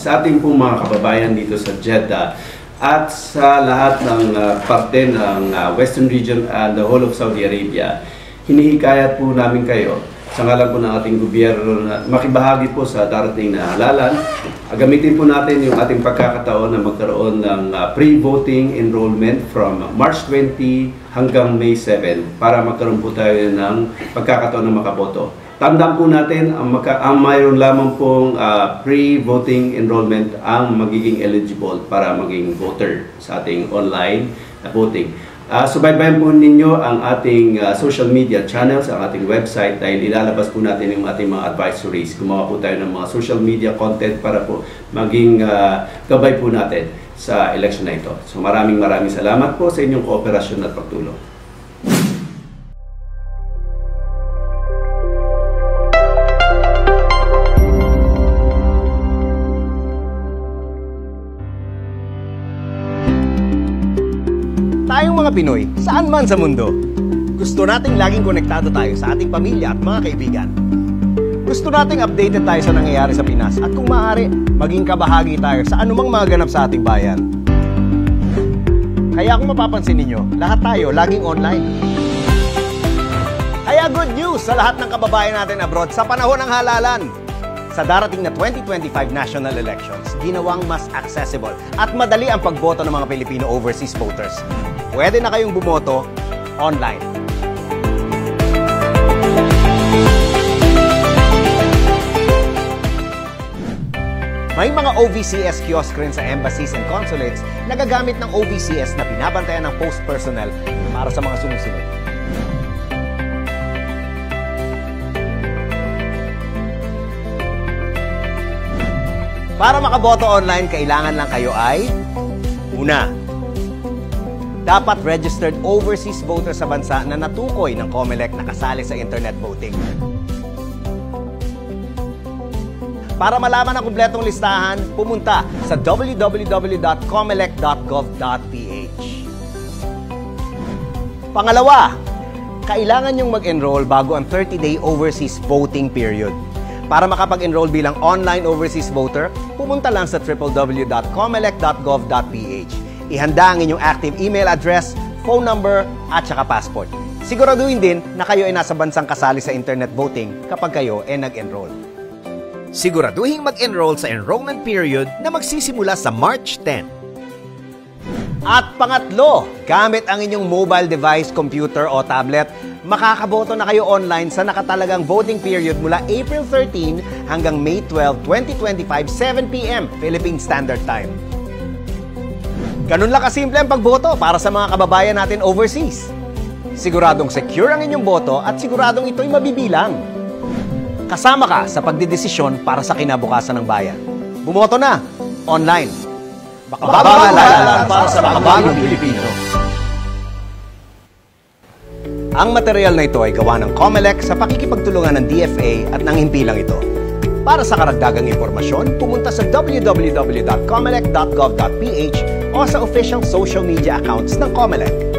sa ating pong mga kababayan dito sa Jeddah at sa lahat ng parte ng Western Region and the whole of Saudi Arabia. Hinihikayat po namin kayo sa ngalan po ng ating gobyerno na makibahagi po sa darating na halalan. Gamitin po natin yung ating pagkakataon na magkaroon ng pre-voting enrollment from March 20 hanggang May 7 para magkaroon po tayo ng pagkakataon na makaboto. Tandaan po natin, ang mayroon lamang pong pre-voting enrollment ang magiging eligible para maging voter sa ating online voting. Subaybayan po ninyo ang ating social media channels, ang ating website dahil ilalabas po natin yung ating mga advisories. Gumawa po tayo ng mga social media content para po maging gabay po natin sa election na ito. So maraming salamat po sa inyong kooperasyon at pagtulong. Tayong mga Pinoy, saan man sa mundo, gusto nating laging konektado tayo sa ating pamilya at mga kaibigan. Gusto nating updated tayo sa nangyayari sa Pinas at kung maaari, maging kabahagi tayo sa anumang mga ganap sa ating bayan. Kaya kung mapapansin ninyo, lahat tayo laging online. Kaya good news sa lahat ng kababayan natin abroad sa panahon ng halalan. Sa darating na 2025 national elections, ginawang mas accessible at madali ang pagboto ng mga Pilipino overseas voters. Pwede na kayong bumoto online. May mga OVCS kiosk rin sa embassies and consulates na gagamit ng OVCS na binabantayan ng post personnel para sa mga sumusunod. Para makaboto online, kailangan lang kayo ay una, dapat registered overseas voter sa bansa na natukoy ng COMELEC na kasali sa internet voting. Para malaman ang kumpletong listahan, pumunta sa www.comelec.gov.ph. Pangalawa, kailangan nyong mag-enroll bago ang 30-day overseas voting period. Para makapag-enroll bilang online overseas voter, pumunta lang sa www.comelec.gov.ph. Ihanda ang inyong active email address, phone number, at saka passport. Siguraduhin din na kayo ay nasa bansang kasali sa internet voting kapag kayo ay nag-enroll. Siguraduhin mag-enroll sa enrollment period na magsisimula sa March 10. At pangatlo, gamit ang inyong mobile device, computer o tablet, makakaboto na kayo online sa nakatalagang voting period mula April 13 hanggang May 12, 2025, 7 p.m. Philippine Standard Time. Ganun lang kasimple ang pagboto para sa mga kababayan natin overseas. Siguradong secure ang inyong boto at siguradong ito'y mabibilang. Kasama ka sa pagdidesisyon para sa kinabukasan ng bayan. Bumoto na, online. Makabagong halalan para sa makabagong Pilipino. Ang material na ito ay gawa ng COMELEC sa pakikipagtulungan ng DFA at ng himpilang ito. Para sa karagdagang impormasyon, pumunta sa www.comelec.gov.ph o sa official social media accounts ng COMELEC.